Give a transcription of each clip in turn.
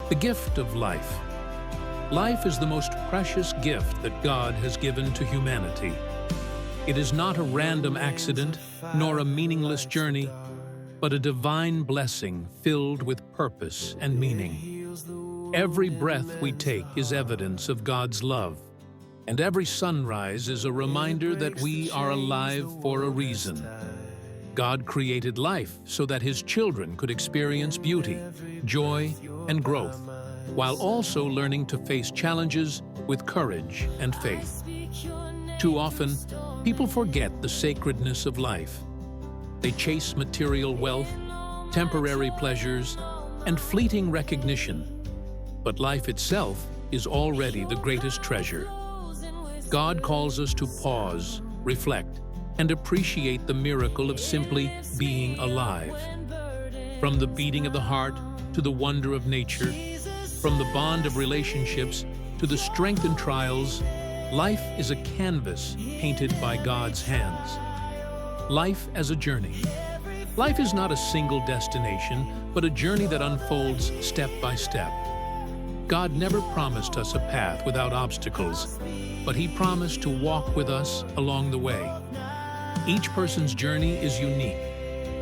The gift of life. Life is the most precious gift that God has given to humanity. It is not a random accident, nor a meaningless journey, but a divine blessing filled with purpose and meaning. Every breath we take is evidence of God's love, and every sunrise is a reminder that we are alive for a reason. God created life so that His children could experience beauty, joy, and growth, while also learning to face challenges with courage and faith. Too often, people forget the sacredness of life. They chase material wealth, temporary pleasures, and fleeting recognition. But life itself is already the greatest treasure. God calls us to pause, reflect, and appreciate the miracle of simply being alive. From the beating of the heart to the wonder of nature, from the bond of relationships to the strength in trials, life is a canvas painted by God's hands. Life as a journey. Life is not a single destination, but a journey that unfolds step by step. God never promised us a path without obstacles, but He promised to walk with us along the way. Each person's journey is unique,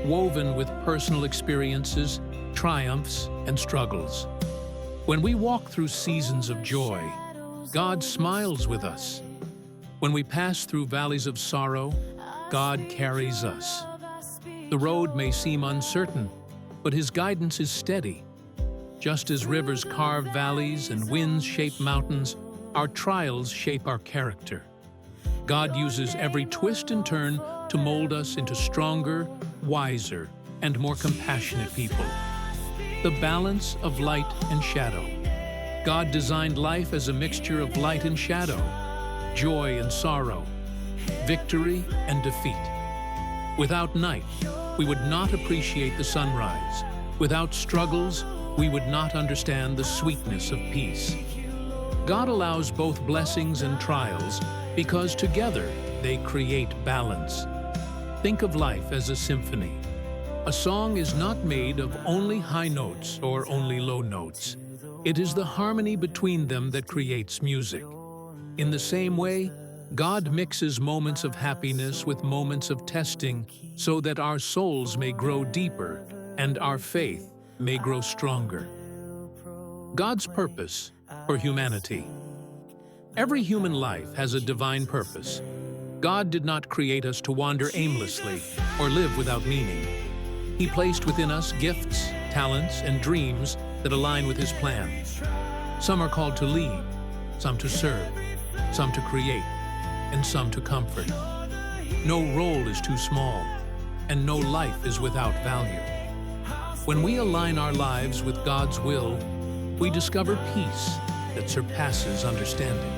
woven with personal experiences, triumphs, and struggles. When we walk through seasons of joy, God smiles with us. When we pass through valleys of sorrow, God carries us. The road may seem uncertain, but His guidance is steady. Just as rivers carve valleys and winds shape mountains, our trials shape our character. God uses every twist and turn to mold us into stronger, wiser, and more compassionate people. The balance of light and shadow. God designed life as a mixture of light and shadow, joy and sorrow, victory and defeat. Without night, we would not appreciate the sunrise. Without struggles, we would not understand the sweetness of peace. God allows both blessings and trials because together they create balance. Think of life as a symphony. A song is not made of only high notes or only low notes. It is the harmony between them that creates music. In the same way, God mixes moments of happiness with moments of testing so that our souls may grow deeper and our faith may grow stronger. God's purpose for humanity. Every human life has a divine purpose. God did not create us to wander aimlessly or live without meaning. He placed within us gifts, talents, and dreams that align with His plan. Some are called to lead, some to serve, some to create, and some to comfort. No role is too small, and no life is without value. When we align our lives with God's will, we discover peace that surpasses understanding.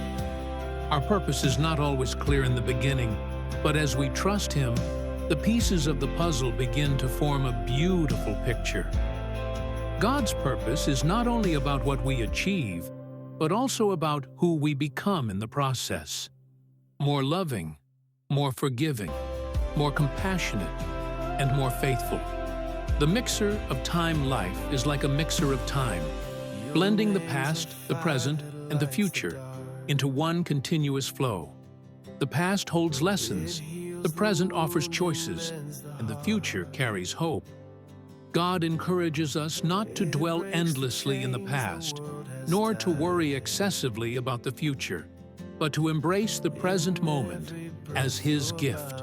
Our purpose is not always clear in the beginning, but as we trust Him, the pieces of the puzzle begin to form a beautiful picture. God's purpose is not only about what we achieve, but also about who we become in the process. More loving, more forgiving, more compassionate, and more faithful. The mixer of time-life is like a mixer of time, blending the past, the present, and the future into one continuous flow. The past holds lessons, the present offers choices, and the future carries hope. God encourages us not to dwell endlessly in the past, nor to worry excessively about the future, but to embrace the present moment as His gift.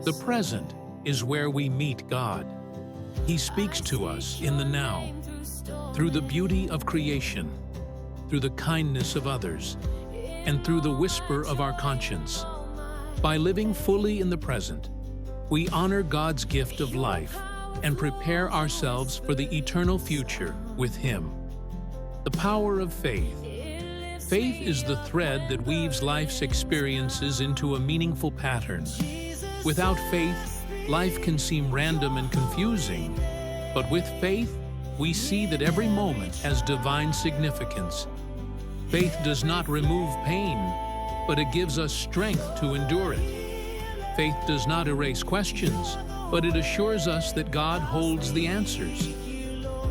The present is where we meet God. He speaks to us in the now, through the beauty of creation, through the kindness of others, and through the whisper of our conscience. By living fully in the present, we honor God's gift of life and prepare ourselves for the eternal future with Him. The power of faith. Faith is the thread that weaves life's experiences into a meaningful pattern. Without faith, life can seem random and confusing, but with faith, we see that every moment has divine significance. Faith does not remove pain, but it gives us strength to endure it. Faith does not erase questions, but it assures us that God holds the answers.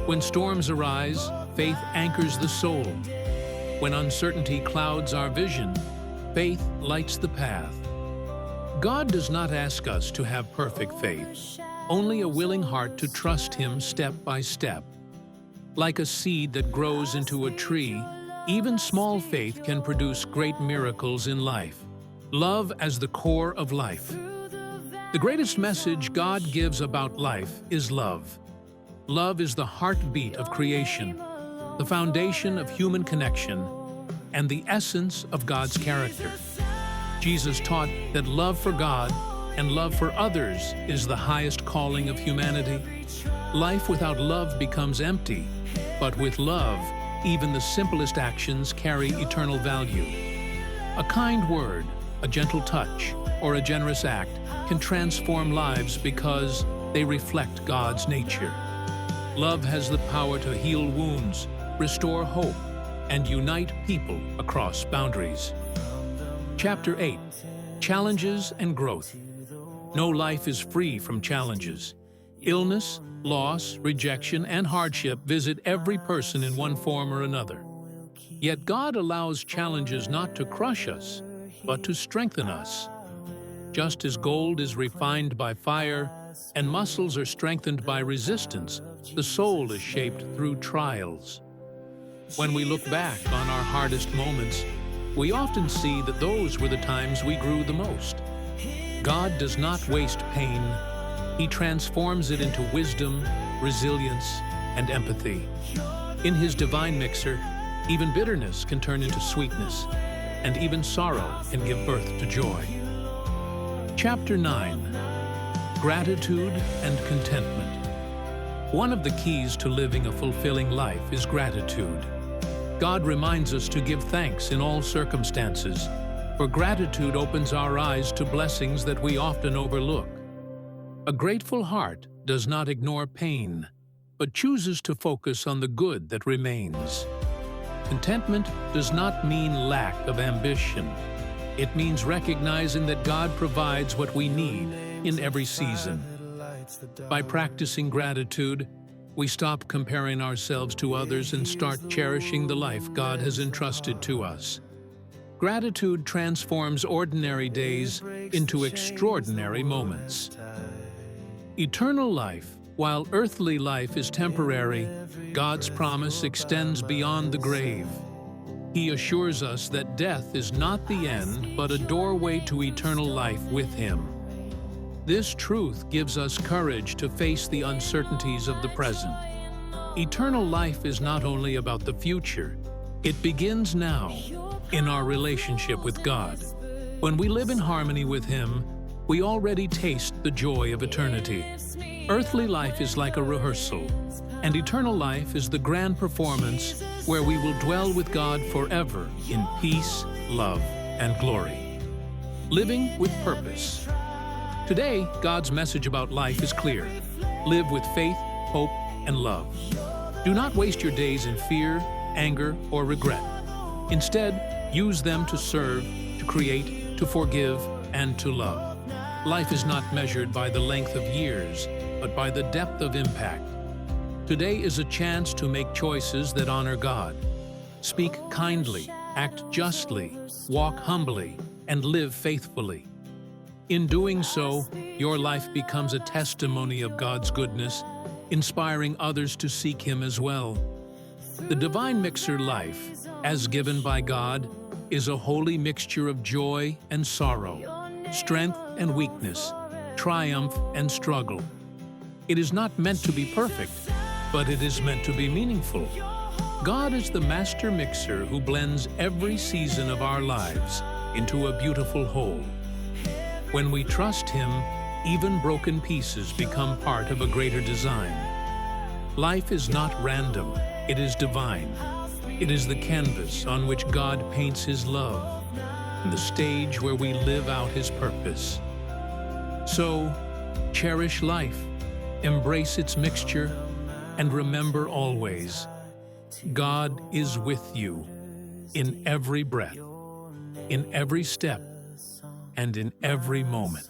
When storms arise, faith anchors the soul. When uncertainty clouds our vision, faith lights the path. God does not ask us to have perfect faith, only a willing heart to trust Him step by step. Like a seed that grows into a tree, even small faith can produce great miracles in life. Love as the core of life. The greatest message God gives about life is love. Love is the heartbeat of creation, the foundation of human connection, and the essence of God's character. Jesus taught that love for God and love for others is the highest calling of humanity. Life without love becomes empty, but with love, even the simplest actions carry eternal value. A kind word, a gentle touch, or a generous act can transform lives because they reflect God's nature. Love has the power to heal wounds, restore hope, and unite people across boundaries. Chapter 8. Challenges and Growth. No life is free from challenges. Illness, loss, rejection, and hardship visit every person in one form or another. Yet God allows challenges not to crush us, but to strengthen us. Just as gold is refined by fire and muscles are strengthened by resistance, the soul is shaped through trials. When we look back on our hardest moments, we often see that those were the times we grew the most. God does not waste pain. He transforms it into wisdom, resilience, and empathy. In His divine mixer, even bitterness can turn into sweetness, and even sorrow can give birth to joy. Chapter 9. Gratitude and Contentment. One of the keys to living a fulfilling life is gratitude. God reminds us to give thanks in all circumstances, for gratitude opens our eyes to blessings that we often overlook. A grateful heart does not ignore pain, but chooses to focus on the good that remains. Contentment does not mean lack of ambition. It means recognizing that God provides what we need in every season. By practicing gratitude, we stop comparing ourselves to others and start cherishing the life God has entrusted to us. Gratitude transforms ordinary days into extraordinary moments. Eternal life, while earthly life is temporary, God's promise extends beyond the grave. He assures us that death is not the end, but a doorway to eternal life with Him. This truth gives us courage to face the uncertainties of the present. Eternal life is not only about the future, it begins now, in our relationship with God. When we live in harmony with Him, we already taste the joy of eternity. Earthly life is like a rehearsal, and eternal life is the grand performance where we will dwell with God forever in peace, love, and glory. Living with purpose. Today, God's message about life is clear. Live with faith, hope, and love. Do not waste your days in fear, anger, or regret. Instead, use them to serve, to create, to forgive, and to love. Life is not measured by the length of years, but by the depth of impact. Today is a chance to make choices that honor God. Speak kindly, act justly, walk humbly, and live faithfully. In doing so, your life becomes a testimony of God's goodness, inspiring others to seek Him as well. The divine mixer life, as given by God, is a holy mixture of joy and sorrow, strength and weakness, triumph and struggle. It is not meant to be perfect, but it is meant to be meaningful. God is the master mixer who blends every season of our lives into a beautiful whole. When we trust Him, even broken pieces become part of a greater design. Life is not random, it is divine. It is the canvas on which God paints His love, and the stage where we live out His purpose. So, cherish life, embrace its mixture, and remember always, God is with you in every breath, in every step, and in every moment.